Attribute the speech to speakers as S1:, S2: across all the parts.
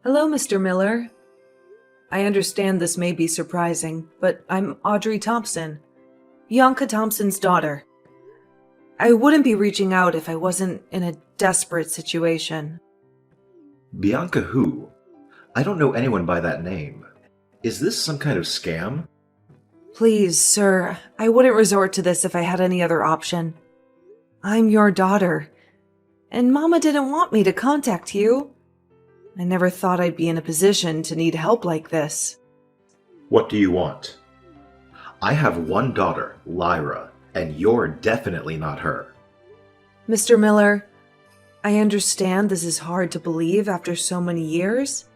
S1: Hello, Mr. Miller. I understand this may be surprising, but I'm Audrey Thompson, Bianca Thompson's daughter. I wouldn't be reaching out if I wasn't in a desperate situation.
S2: Bianca who? I don't know anyone by that name. Is this some kind of scam?
S1: Please, sir, I wouldn't resort to this if I had any other option. I'm your daughter, and Mama didn't want me to contact you. I never thought I'd be in a position to need help like this.
S2: What do you want? I have one daughter, Lyra, and you're definitely not her.
S1: Mr. Miller, I understand this is hard to believe after so many years.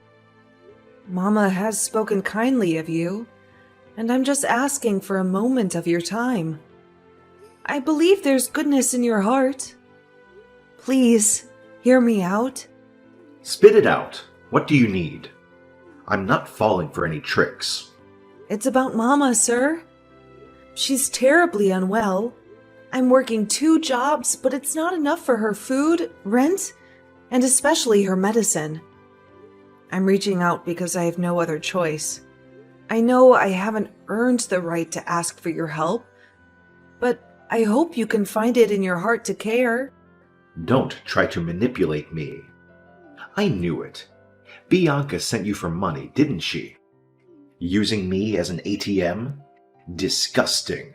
S1: Mama has spoken kindly of you, and I'm just asking for a moment of your time. I believe there's goodness in your heart. Please, hear me out.
S2: Spit it out. What do you need? I'm not falling for any tricks.
S1: It's about Mama, sir. She's terribly unwell. I'm working 2 jobs, but it's not enough for her food, rent, and especially her medicine. I'm reaching out because I have no other choice. I know I haven't earned the right to ask for your help, but I hope you can find it in your heart to care.
S2: Don't try to manipulate me. I knew it. Bianca sent you for money, didn't she? Using me as an ATM? Disgusting.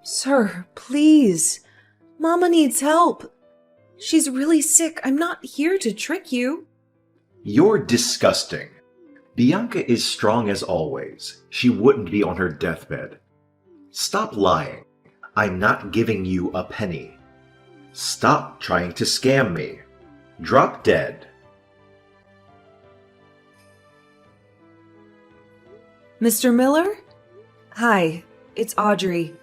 S1: Sir, please. Mama needs help. She's really sick. I'm not here to trick you.
S2: You're disgusting. Bianca is strong as always. She wouldn't be on her deathbed. Stop lying. I'm not giving you a penny. Stop trying to scam me. Drop dead.
S1: Mr. Miller? Hi, it's Audrey.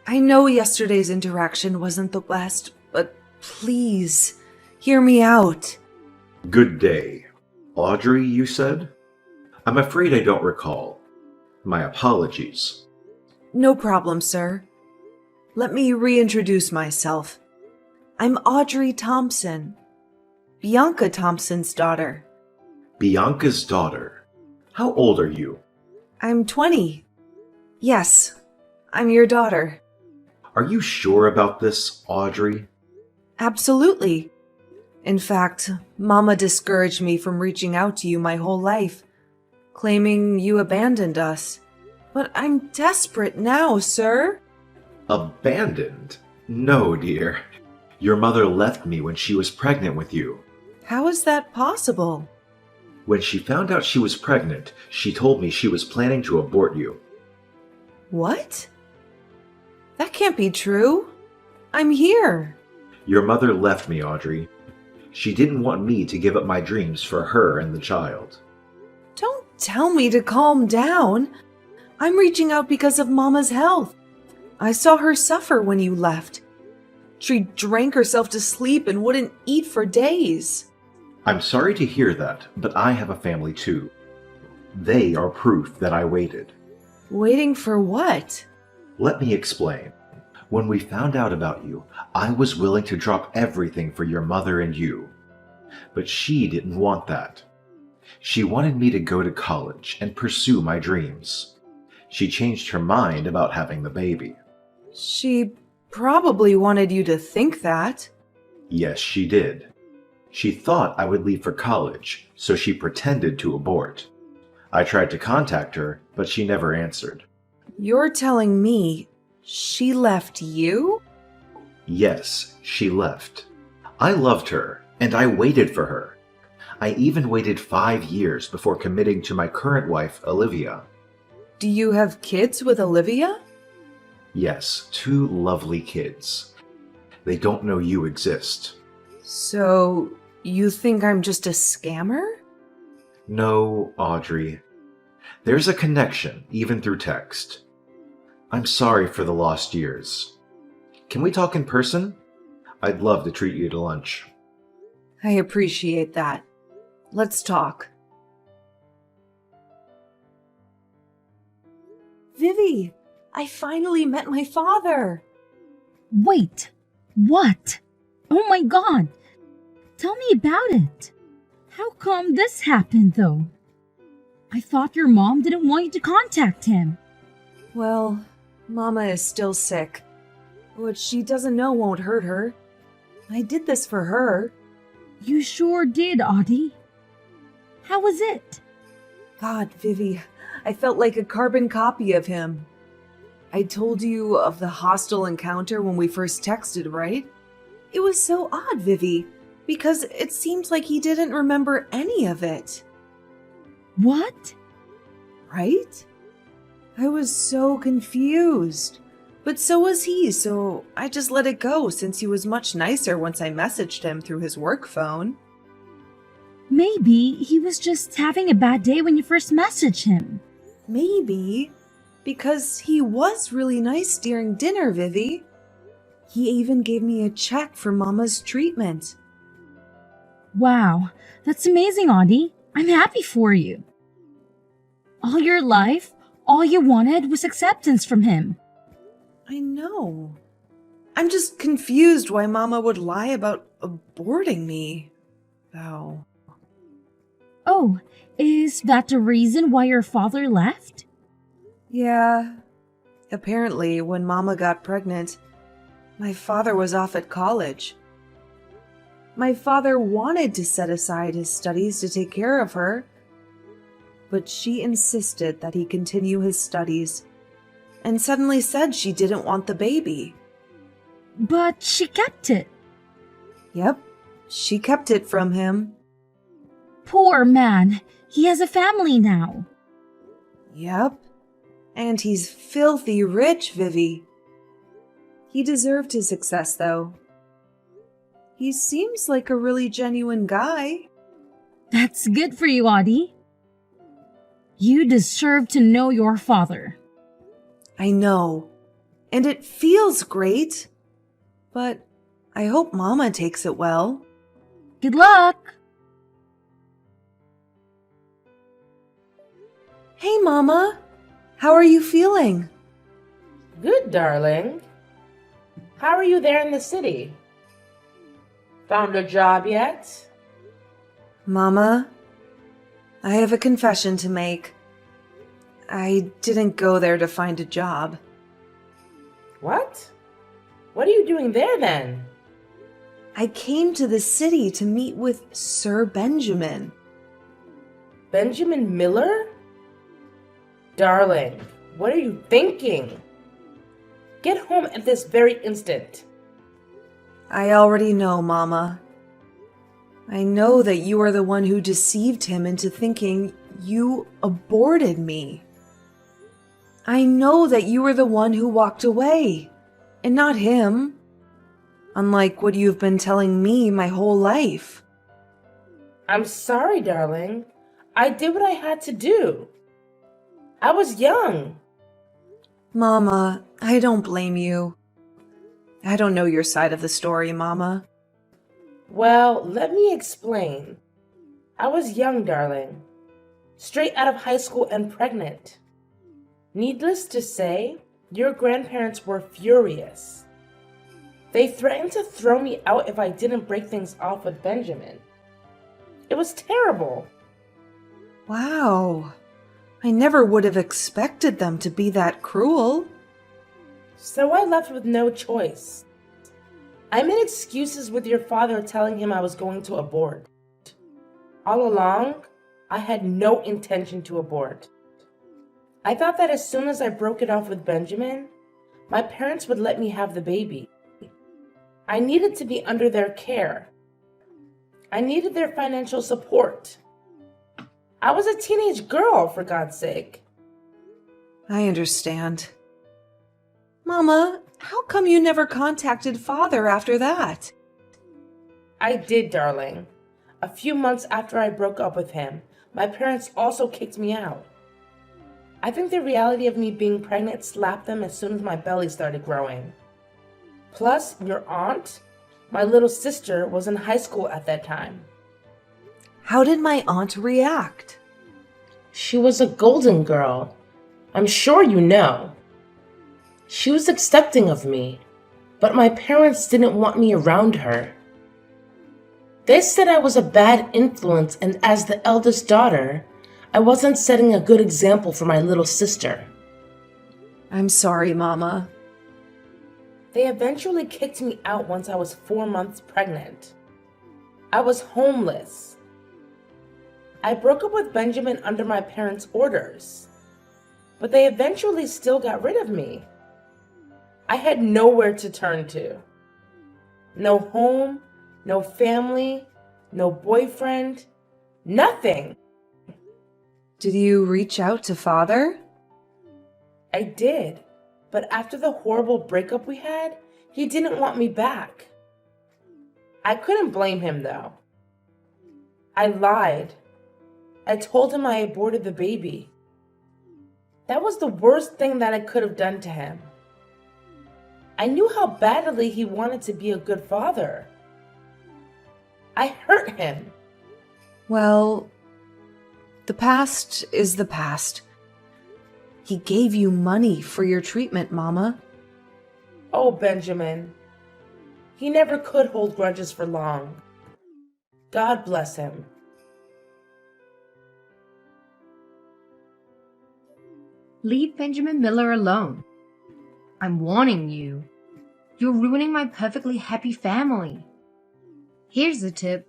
S1: I know yesterday's interaction wasn't the best, but please, hear me out.
S2: Good day. Audrey, you said? I'm afraid I don't recall. My apologies.
S1: No problem, sir. Let me reintroduce myself. I'm Audrey Thompson, Bianca Thompson's daughter.
S2: Bianca's daughter. How old are you?
S1: I'm 20. Yes, I'm your daughter.
S2: Are you sure about this, Audrey?
S1: Absolutely. In fact, Mama discouraged me from reaching out to you my whole life, claiming you abandoned us. But I'm desperate now, sir.
S2: Abandoned? No, dear. Your mother left me when she was pregnant with you.
S1: How is that possible?
S2: When she found out she was pregnant, she told me she was planning to abort you.
S1: What? That can't be true. I'm here.
S2: Your mother left me, Audrey. She didn't want me to give up my dreams for her and the child.
S1: Don't tell me to calm down. I'm reaching out because of Mama's health. I saw her suffer when you left. She drank herself to sleep and wouldn't eat for days.
S2: I'm sorry to hear that, but I have a family too. They are proof that I waited.
S1: Waiting for what?
S2: Let me explain. When we found out about you, I was willing to drop everything for your mother and you. But she didn't want that. She wanted me to go to college and pursue my dreams. She changed her mind about having the baby.
S1: She probably wanted you to think that.
S2: Yes, she did. She thought I would leave for college, so she pretended to abort. I tried to contact her, but she never answered.
S1: You're telling me she left you?
S2: Yes, she left. I loved her, and I waited for her. I even waited 5 years before committing to my current wife, Olivia.
S1: Do you have kids with Olivia?
S2: Yes, 2 lovely kids. They don't know you exist.
S1: So, you think I'm just a scammer?
S2: No, Audrey. There's a connection, even through text. I'm sorry for the lost years. Can we talk in person? I'd love to treat you to lunch.
S1: I appreciate that. Let's talk. Vivi, I finally met my father.
S3: Wait, what? Oh my god! Tell me about it. How come this happened, though? I thought your mom didn't want you to contact him.
S1: Well, Mama is still sick. What she doesn't know won't hurt her. I did this for her.
S3: You sure did, Audie. How was it?
S1: God, Vivi, I felt like a carbon copy of him. I told you of the hostile encounter when we first texted, right? It was so odd, Vivi, because it seemed like he didn't remember any of it.
S3: What?
S1: Right? I was so confused. But so was he, so I just let it go since he was much nicer once I messaged him through his work phone.
S3: Maybe he was just having a bad day when you first messaged him.
S1: Maybe. Because he was really nice during dinner, Vivi. He even gave me a check for Mama's treatment.
S3: Wow, that's amazing, Audie. I'm happy for you. All your life, all you wanted was acceptance from him.
S1: I know. I'm just confused why Mama would lie about aborting me, though.
S3: Oh, is that the reason why your father left?
S1: Yeah. Apparently, when Mama got pregnant, my father was off at college. My father wanted to set aside his studies to take care of her, but she insisted that he continue his studies and suddenly said she didn't want the baby.
S3: But she kept it.
S1: Yep, she kept it from him.
S3: Poor man. He has a family now.
S1: Yep, and he's filthy rich, Vivi. He deserved his success, though. He seems like a really genuine guy.
S3: That's good for you, Audie. You deserve to know your father.
S1: I know, and it feels great, but I hope Mama takes it well.
S3: Good luck!
S1: Hey, Mama! How are you feeling?
S4: Good, darling. How are you there in the city? Found a job yet?
S1: Mama, I have a confession to make. I didn't go there to find a job.
S4: What? What are you doing there then?
S1: I came to the city to meet with Sir Benjamin.
S4: Benjamin Miller? Darling, what are you thinking? Get home at this very instant.
S1: I already know, Mama. I know that you are the one who deceived him into thinking you aborted me. I know that you were the one who walked away, and not him. Unlike what you've been telling me my whole life.
S4: I'm sorry, darling. I did what I had to do. I was young.
S1: Mama, I don't blame you. I don't know your side of the story, Mama.
S4: Well, let me explain. I was young, darling. Straight out of high school and pregnant. Needless to say, your grandparents were furious. They threatened to throw me out if I didn't break things off with Benjamin. It was terrible.
S1: Wow. I never would have expected them to be that cruel.
S4: So I left with no choice. I made excuses with your father telling him I was going to abort. All along, I had no intention to abort. I thought that as soon as I broke it off with Benjamin, my parents would let me have the baby. I needed to be under their care. I needed their financial support. I was a teenage girl, for God's sake.
S1: I understand. Mama, how come you never contacted Father after that?
S4: I did, darling. A few months after I broke up with him, my parents also kicked me out. I think the reality of me being pregnant slapped them as soon as my belly started growing. Plus, your aunt, my little sister, was in high school at that time.
S1: How did my aunt react?
S4: She was a golden girl. I'm sure you know. She was accepting of me, but my parents didn't want me around her. They said I was a bad influence, and as the eldest daughter, I wasn't setting a good example for my little sister.
S1: I'm sorry, Mama.
S4: They eventually kicked me out once I was 4 months pregnant. I was homeless. I broke up with Benjamin under my parents' orders, but they eventually still got rid of me. I had nowhere to turn to. No home, no family, no boyfriend, nothing.
S1: Did you reach out to Father?
S4: I did, but after the horrible breakup we had, he didn't want me back. I couldn't blame him though. I lied. I told him I aborted the baby. That was the worst thing that I could have done to him. I knew how badly he wanted to be a good father. I hurt him.
S1: Well, the past is the past. He gave you money for your treatment, Mama.
S4: Oh, Benjamin. He never could hold grudges for long. God bless him.
S5: Leave Benjamin Miller alone. I'm warning you. You're ruining my perfectly happy family. Here's a tip.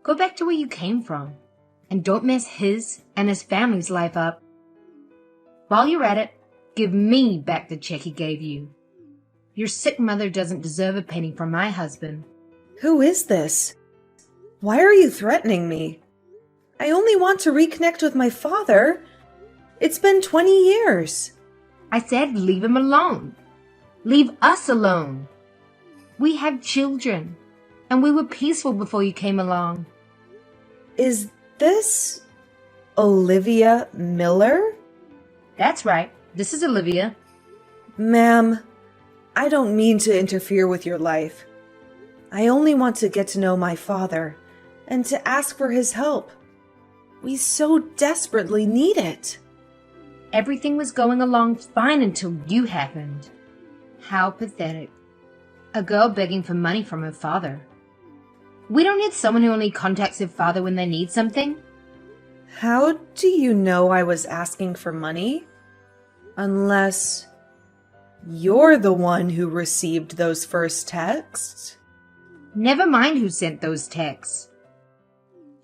S5: Go back to where you came from, and don't mess his and his family's life up. While you're at it, give me back the check he gave you. Your sick mother doesn't deserve a penny from my husband.
S1: Who is this? Why are you threatening me? I only want to reconnect with my father. It's been 20 years.
S5: I said leave him alone. Leave us alone. We have children, and we were peaceful before you came along.
S1: Is this Olivia Miller?
S5: That's right. This is Olivia.
S1: Ma'am, I don't mean to interfere with your life. I only want to get to know my father and to ask for his help. We so desperately need it.
S5: Everything was going along fine until you happened. How pathetic. A girl begging for money from her father. We don't need someone who only contacts their father when they need something.
S1: How do you know I was asking for money? Unless you're the one who received those first texts?
S5: Never mind who sent those texts.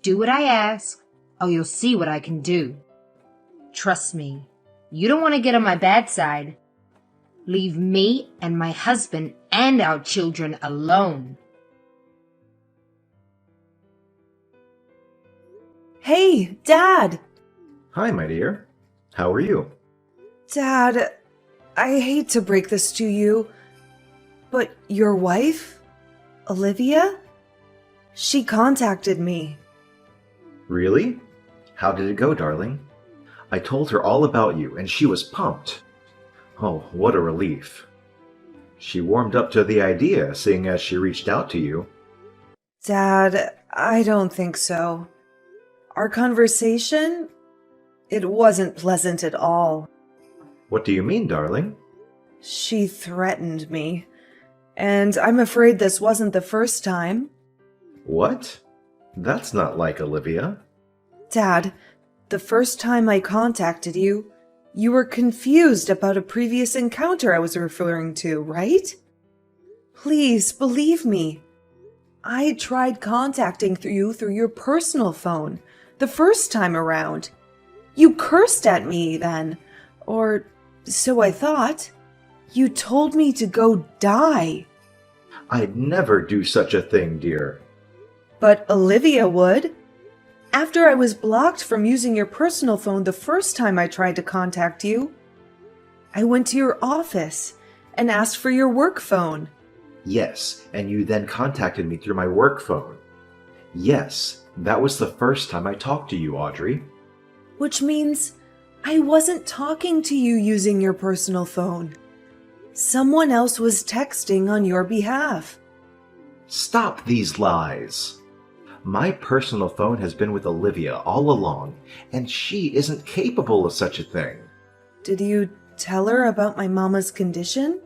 S5: Do what I ask, or you'll see what I can do. Trust me, you don't want to get on my bad side. Leave me and my husband and our children alone.
S1: Hey, Dad!
S2: Hi, my dear. How are you?
S1: Dad, I hate to break this to you, but your wife, Olivia? She contacted me.
S2: Really? How did it go, darling? I told her all about you, and she was pumped. Oh, what a relief. She warmed up to the idea, seeing as she reached out to you.
S1: Dad, I don't think so. Our conversation, it wasn't pleasant at all.
S2: What do you mean, darling?
S1: She threatened me, and I'm afraid this wasn't the first time.
S2: What? That's not like Olivia.
S1: Dad, the first time I contacted you, you were confused about a previous encounter I was referring to, right? Please believe me. I tried contacting you through your personal phone the first time around. You cursed at me then, or so I thought. You told me to go die.
S2: I'd never do such a thing, dear.
S1: But Olivia would. After I was blocked from using your personal phone the first time I tried to contact you, I went to your office and asked for your work phone.
S2: Yes, and you then contacted me through my work phone. Yes, that was the first time I talked to you, Audrey.
S1: Which means I wasn't talking to you using your personal phone. Someone else was texting on your behalf.
S2: Stop these lies. My personal phone has been with Olivia all along, and she isn't capable of such a thing.
S1: Did you tell her about my mama's condition?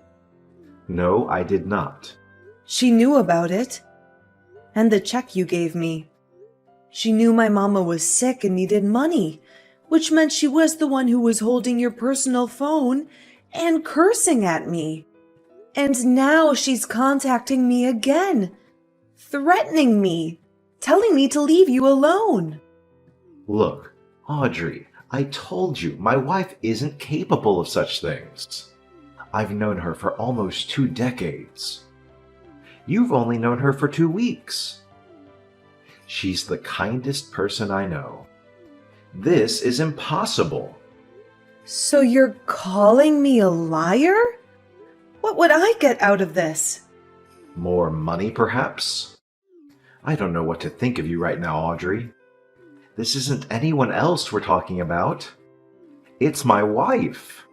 S2: No, I did not.
S1: She knew about it. and the check you gave me. She knew my mama was sick and needed money, which meant she was the one who was holding your personal phone and cursing at me. And now she's contacting me again, threatening me, telling me to leave you alone.
S2: Look, Audrey, I told you my wife isn't capable of such things. I've known her for almost 2 decades. You've only known her for 2 weeks. She's the kindest person I know. This is impossible.
S1: So you're calling me a liar? What would I get out of this?
S2: More money, perhaps? I don't know what to think of you right now, Audrey. This isn't anyone else we're talking about. It's my wife.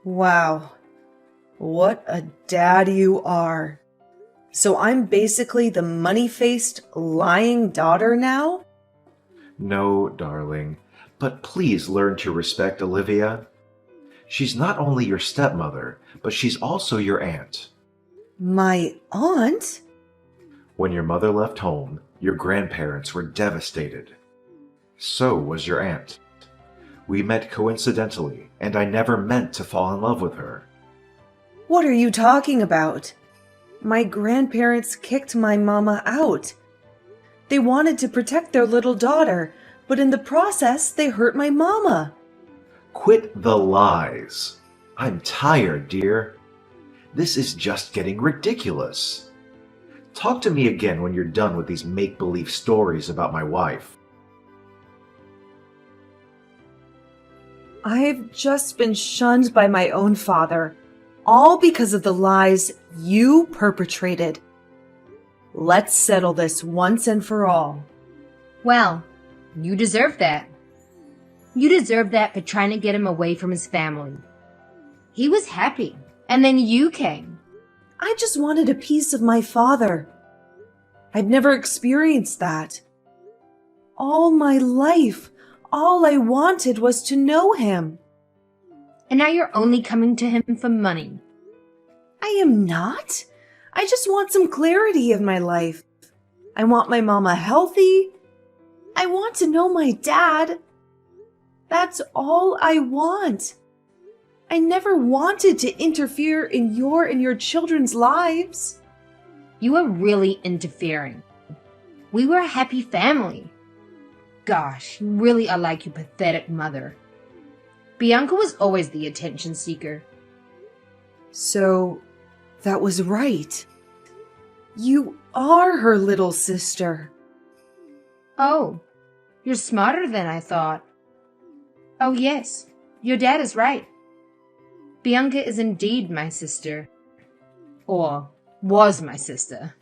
S1: Wow. What a dad you are. So I'm basically the money-faced, lying daughter now?
S2: No, darling, but please learn to respect Olivia. She's not only your stepmother, but she's also your aunt.
S1: My aunt?
S2: When your mother left home, your grandparents were devastated. So was your aunt. We met coincidentally, and I never meant to fall in love with her.
S1: What are you talking about? My grandparents kicked my mama out. They wanted to protect their little daughter, but in the process, they hurt my mama.
S2: Quit the lies. I'm tired, dear. This is just getting ridiculous. Talk to me again when you're done with these make-believe stories about my wife.
S1: I've just been shunned by my own father, all because of the lies you perpetrated. Let's settle this once and for all.
S5: Well, you deserve that. You deserve that for trying to get him away from his family. He was happy, and then you came.
S1: I just wanted a piece of my father. I'd never experienced that. All my life, all I wanted was to know him.
S5: And now you're only coming to him for money.
S1: I am not. I just want some clarity in my life. I want my mama healthy. I want to know my dad. That's all I want. I never wanted to interfere in your and your children's lives.
S5: You are really interfering. We were a happy family. Gosh, you really are like your pathetic mother. Bianca was always the attention seeker.
S1: So, that was right. You are her little sister.
S5: Oh, you're smarter than I thought. Oh yes, your dad is right. Bianca is indeed my sister. Or was my sister.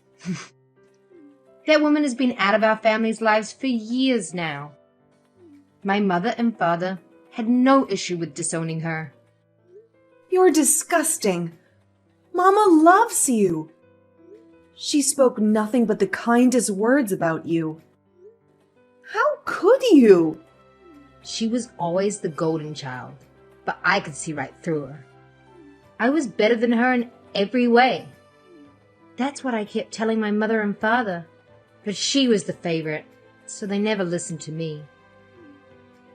S5: That woman has been out of our family's lives for years now. My mother and father had no issue with disowning her.
S1: You're disgusting. Mama loves you. She spoke nothing but the kindest words about you. How could you?
S5: She was always the golden child, but I could see right through her. I was better than her in every way. That's what I kept telling my mother and father, but she was the favorite, so they never listened to me.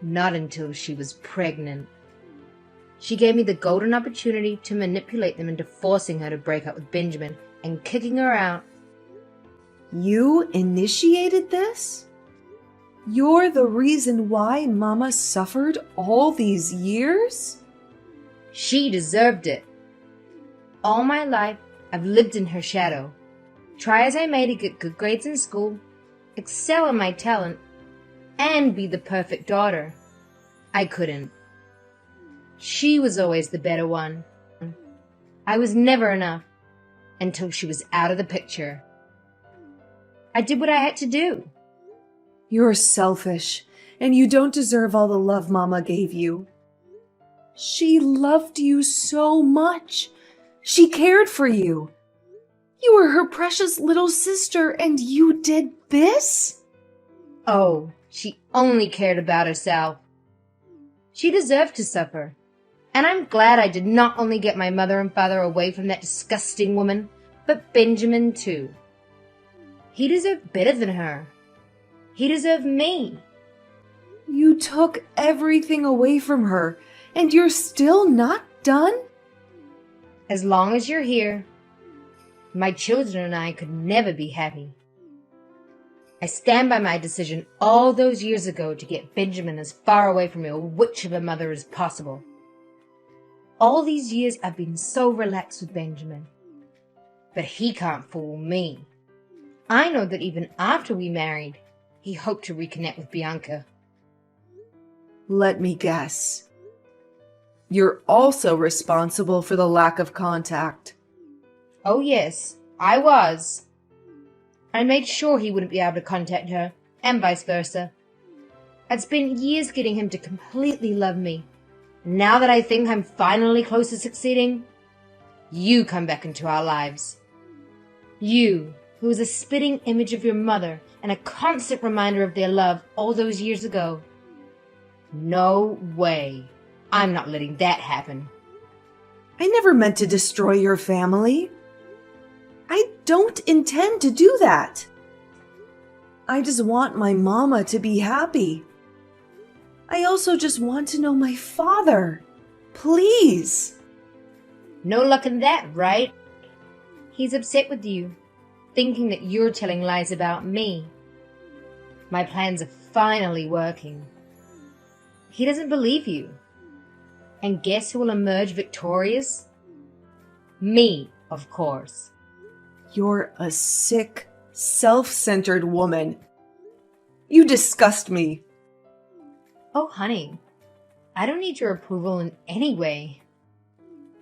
S5: Not until she was pregnant. She gave me the golden opportunity to manipulate them into forcing her to break up with Benjamin and kicking her out.
S1: You initiated this? You're the reason why Mama suffered all these years?
S5: She deserved it. All my life, I've lived in her shadow. Try as I may to get good grades in school, excel in my talent, and be the perfect daughter. I couldn't. She was always the better one. I was never enough until she was out of the picture. I did what I had to do.
S1: You're selfish, and you don't deserve all the love Mama gave you. She loved you so much. She cared for you. You were her precious little sister, and you did this?
S5: Oh, she only cared about herself. She deserved to suffer. And I'm glad I did not only get my mother and father away from that disgusting woman, but Benjamin too. He deserved better than her. He deserved me.
S1: You took everything away from her, and you're still not done?
S5: As long as you're here, my children and I could never be happy. I stand by my decision all those years ago to get Benjamin as far away from a witch of a mother as possible. All these years I've been so relaxed with Benjamin. But he can't fool me. I know that even after we married, he hoped to reconnect with Bianca.
S1: Let me guess. You're also responsible for the lack of contact.
S5: Oh yes, I was. I made sure he wouldn't be able to contact her, and vice versa. I'd spent years getting him to completely love me. And now that I think I'm finally close to succeeding, you come back into our lives. You, who was a spitting image of your mother and a constant reminder of their love all those years ago. No way. I'm not letting that happen.
S1: I never meant to destroy your family. I don't intend to do that. I just want my mama to be happy. I also just want to know my father. Please.
S5: No luck in that, right? He's upset with you, thinking that you're telling lies about me. My plans are finally working. He doesn't believe you. And guess who will emerge victorious? Me, of course.
S1: You're a sick, self-centered woman. You disgust me.
S5: Oh, honey, I don't need your approval in any way.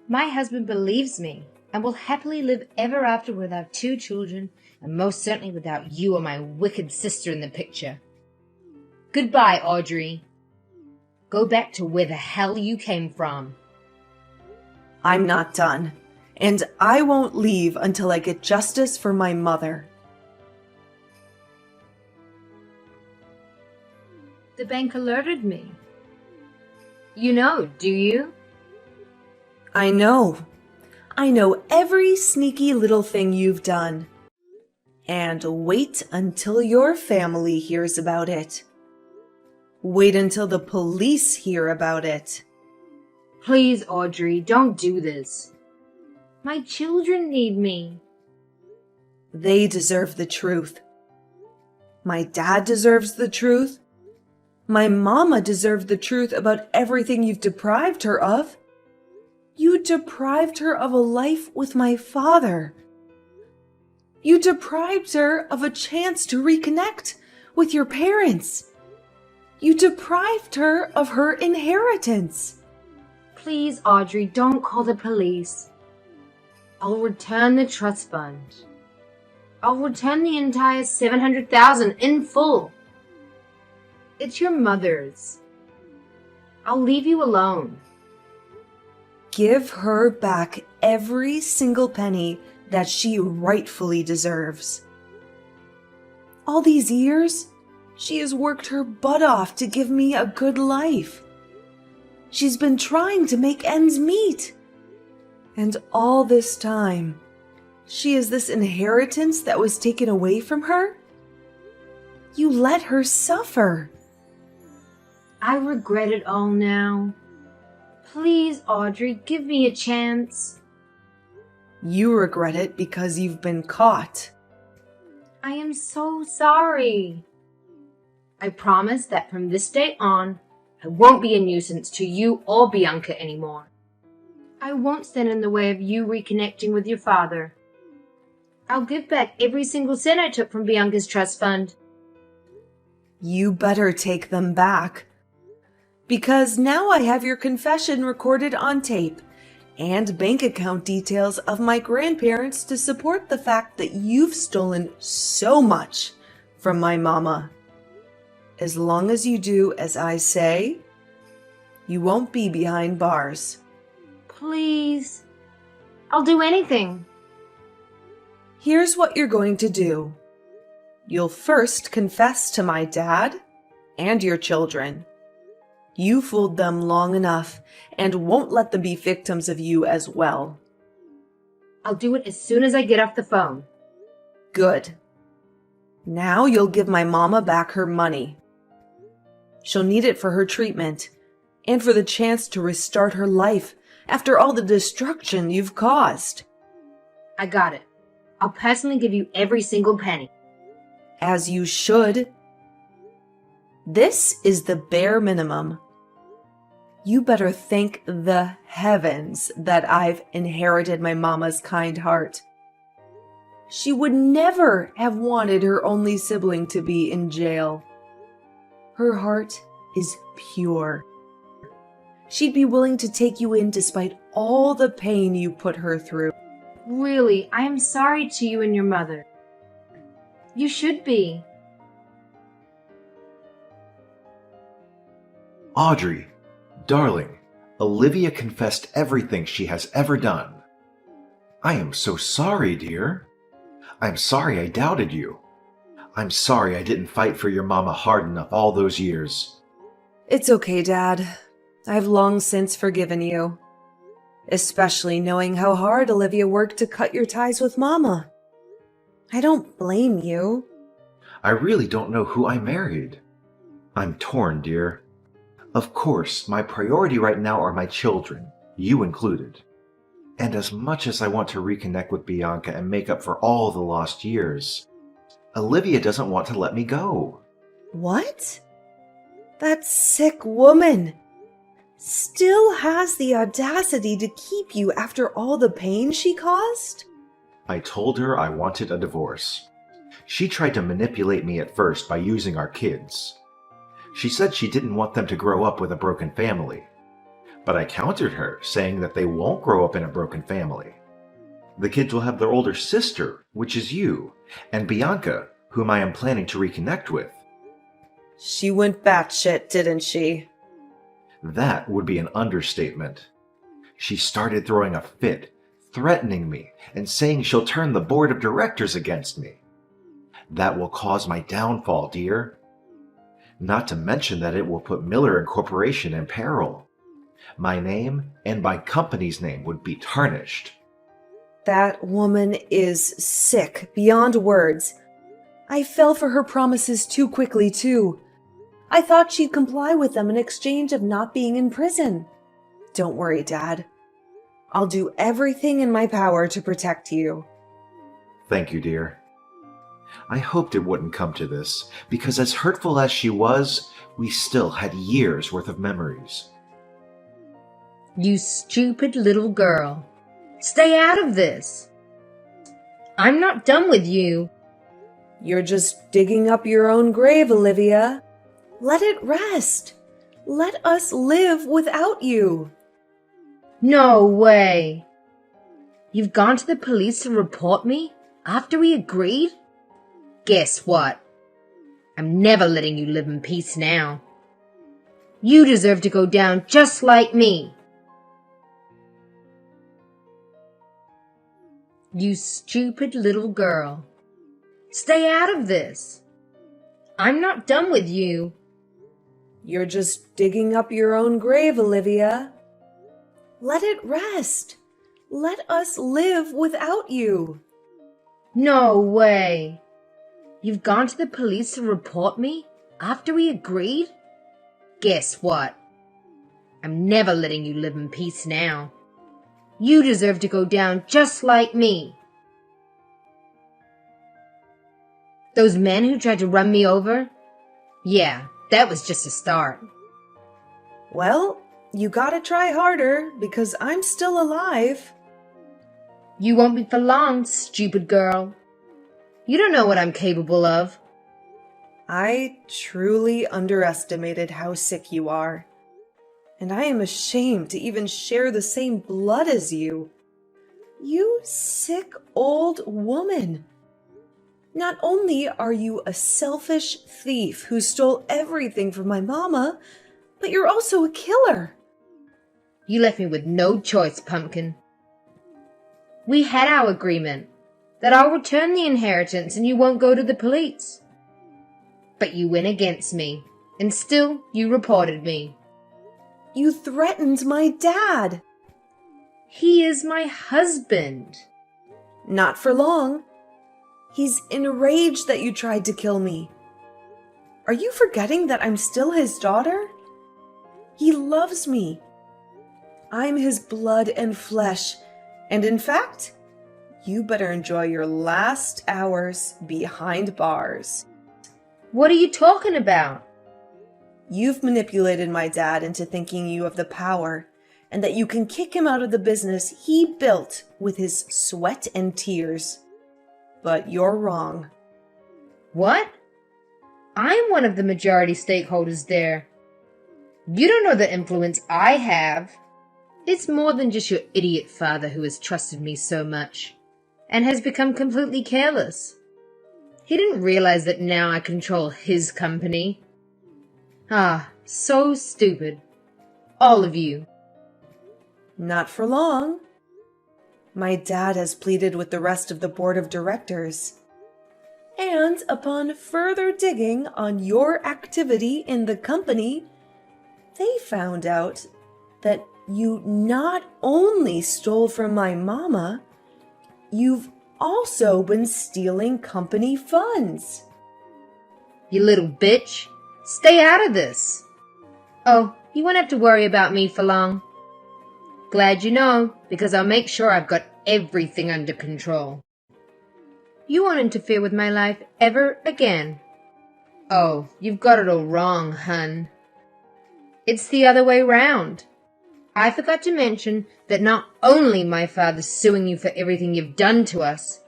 S5: My husband believes me and will happily live ever after with our 2 children, and most certainly without you or my wicked sister in the picture. Goodbye, Audrey. Go back to where the hell you came from.
S1: I'm not done, and I won't leave until I get justice for my mother.
S5: The bank alerted me. You know, do you?
S1: I know. I know every sneaky little thing you've done. And wait until your family hears about it. Wait until the police hear about it.
S5: Please, Audrey, don't do this. My children need me.
S1: They deserve the truth. My dad deserves the truth. My mama deserved the truth about everything you've deprived her of. You deprived her of a life with my father. You deprived her of a chance to reconnect with your parents. You deprived her of her inheritance.
S5: Please, Audrey, don't call the police. I'll return the trust fund. I'll return the entire $700,000 in full. It's your mother's. I'll leave you alone.
S1: Give her back every single penny that she rightfully deserves. All these years, she has worked her butt off to give me a good life. She's been trying to make ends meet. And all this time, she has this inheritance that was taken away from her? You let her suffer.
S5: I regret it all now. Please, Audrey, give me a chance.
S1: You regret it because you've been caught.
S5: I am so sorry. I promise that from this day on, I won't be a nuisance to you or Bianca anymore. I won't stand in the way of you reconnecting with your father. I'll give back every single cent I took from Bianca's trust fund.
S1: You better take them back. Because now I have your confession recorded on tape and bank account details of my grandparents to support the fact that you've stolen so much from my mama. As long as you do as I say, you won't be behind bars.
S5: Please. I'll do anything.
S1: Here's what you're going to do. You'll first confess to my dad and your children. You fooled them long enough and won't let them be victims of you as well.
S5: I'll do it as soon as I get off the phone.
S1: Good. Now you'll give my mama back her money. She'll need it for her treatment and for the chance to restart her life after all the destruction you've caused.
S5: I got it. I'll personally give you every single penny.
S1: As you should. This is the bare minimum. You better thank the heavens that I've inherited my mama's kind heart. She would never have wanted her only sibling to be in jail. Her heart is pure. She'd be willing to take you in despite all the pain you put her through.
S5: Really, I am sorry to you and your mother. You should be.
S2: Audrey, darling, Olivia confessed everything she has ever done. I am so sorry, dear. I'm sorry I doubted you. I'm sorry I didn't fight for your mama hard enough all those years.
S1: It's okay, Dad. I've long since forgiven you. Especially knowing how hard Olivia worked to cut your ties with Mama. I don't blame you.
S2: I really don't know who I married. I'm torn, dear. Of course, my priority right now are my children, you included. And as much as I want to reconnect with Bianca and make up for all the lost years, Olivia doesn't want to let me go.
S1: What? That sick woman still has the audacity to keep you after all the pain she caused?
S2: I told her I wanted a divorce. She tried to manipulate me at first by using our kids. She said she didn't want them to grow up with a broken family. But I countered her, saying that they won't grow up in a broken family. The kids will have their older sister, which is you, and Bianca, whom I am planning to reconnect with.
S1: She went batshit, didn't she?
S2: That would be an understatement. She started throwing a fit, threatening me, and saying she'll turn the board of directors against me. That will cause my downfall, dear. Not to mention that it will put Miller Incorporation in peril. My name and my company's name would be tarnished.
S1: That woman is sick beyond words. I fell for her promises too quickly, too. I thought she'd comply with them in exchange of not being in prison. Don't worry, Dad. I'll do everything in my power to protect you.
S2: Thank you, dear. I hoped it wouldn't come to this, because as hurtful as she was, we still had years' worth of memories.
S5: You stupid little girl. Stay out of this. I'm not done with you.
S1: You're just digging up your own grave, Olivia. Let it rest. Let us live without you.
S5: No way. You've gone to the police to report me after we agreed? Guess what? I'm never letting you live in peace now. You deserve to go down just like me. You stupid little girl. Stay out of this. I'm not done with you.
S1: You're just digging up your own grave, Olivia. Let it rest. Let us live without you.
S5: No way. You've gone to the police to report me after we agreed? Guess what? I'm never letting you live in peace now. You deserve to go down just like me. Those men who tried to run me over? Yeah, that was just a start.
S1: Well, you gotta try harder because I'm still alive.
S5: You won't be for long, stupid girl. You don't know what I'm capable of.
S1: I truly underestimated how sick you are. And I am ashamed to even share the same blood as you. You sick old woman. Not only are you a selfish thief who stole everything from my mama, but you're also a killer.
S5: You left me with no choice, Pumpkin. We had our agreement that I'll return the inheritance and you won't go to the police. But you went against me, and still you reported me.
S1: You threatened my dad.
S5: He is my husband.
S1: Not for long. He's enraged that you tried to kill me. Are you forgetting that I'm still his daughter? He loves me. I'm his blood and flesh, and in fact, you better enjoy your last hours behind bars.
S5: What are you talking about?
S1: You've manipulated my dad into thinking you have the power and that you can kick him out of the business he built with his sweat and tears. But you're wrong.
S5: What? I'm one of the majority stakeholders there. You don't know the influence I have. It's more than just your idiot father who has trusted me so much and has become completely careless. He didn't realize that now I control his company. Ah, so stupid. All of you.
S1: Not for long. My dad has pleaded with the rest of the board of directors. And upon further digging on your activity in the company, they found out that you not only stole from my mama, you've also been stealing company funds.
S5: You little bitch. Stay out of this. Oh, you won't have to worry about me for long. Glad you know, because I'll make sure I've got everything under control. You won't interfere with my life ever again. Oh, you've got it all wrong, hun. It's the other way round. I forgot to mention that not only my father's suing you for everything you've done to us,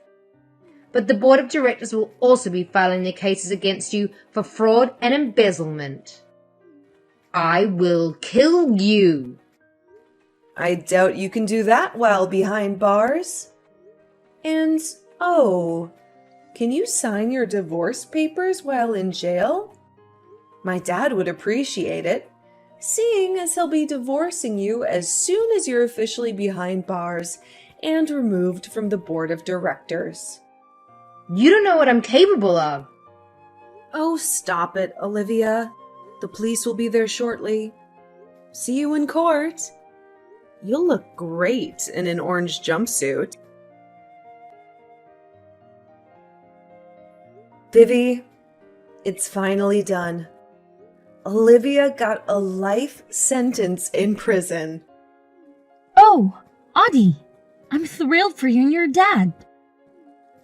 S5: but the board of directors will also be filing their cases against you for fraud and embezzlement. I will kill you.
S1: I doubt you can do that while behind bars. And, oh, can you sign your divorce papers while in jail? My dad would appreciate it, seeing as he'll be divorcing you as soon as you're officially behind bars and removed from the board of directors.
S5: You don't know what I'm capable of.
S1: Oh, stop it, Olivia. The police will be there shortly. See you in court. You'll look great in an orange jumpsuit. Vivi, it's finally done. Olivia got a life sentence in prison.
S3: Oh, Audie, I'm thrilled for you and your dad.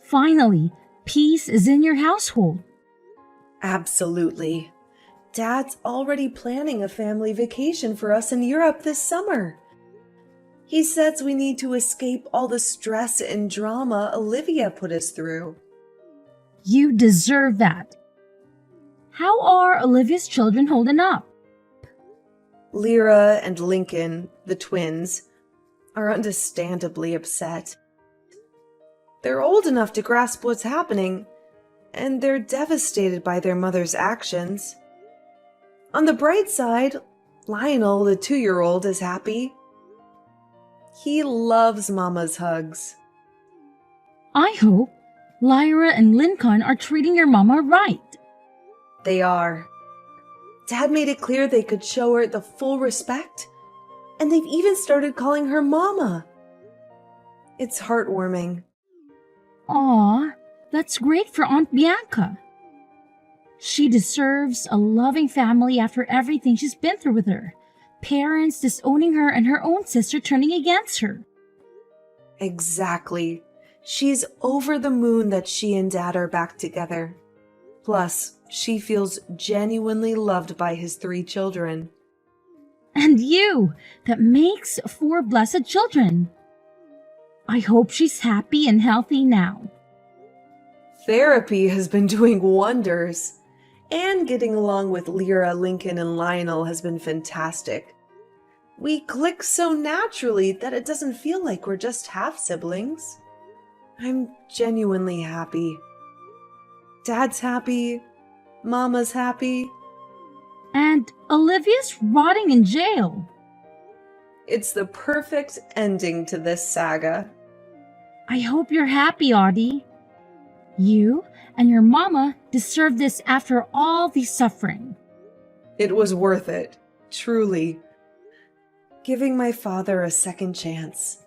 S3: Finally, peace is in your household.
S1: Absolutely. Dad's already planning a family vacation for us in Europe this summer. He says we need to escape all the stress and drama Olivia put us through.
S3: You deserve that. How are Olivia's children holding up?
S1: Lyra and Lincoln, the twins, are understandably upset. They're old enough to grasp what's happening, and they're devastated by their mother's actions. On the bright side, Lionel, the 2-year-old, is happy. He loves Mama's hugs.
S3: I hope Lyra and Lincoln are treating your mama right.
S1: They are. Dad made it clear they could show her the full respect, and they've even started calling her Mama. It's heartwarming.
S3: Aw, that's great for Aunt Bianca. She deserves a loving family after everything she's been through with her. Parents disowning her and her own sister turning against her.
S1: Exactly. She's over the moon that she and Dad are back together. Plus, she feels genuinely loved by his 3 children.
S3: And you, that makes 4 blessed children. I hope she's happy and healthy now.
S1: Therapy has been doing wonders. And getting along with Lyra, Lincoln, and Lionel has been fantastic. We click so naturally that it doesn't feel like we're just half-siblings. I'm genuinely happy. Dad's happy. Mama's happy.
S3: And Olivia's rotting in jail.
S1: It's the perfect ending to this saga.
S3: I hope you're happy, Audie. You and your mama deserve this after all the suffering.
S1: It was worth it, truly. Giving my father a second chance.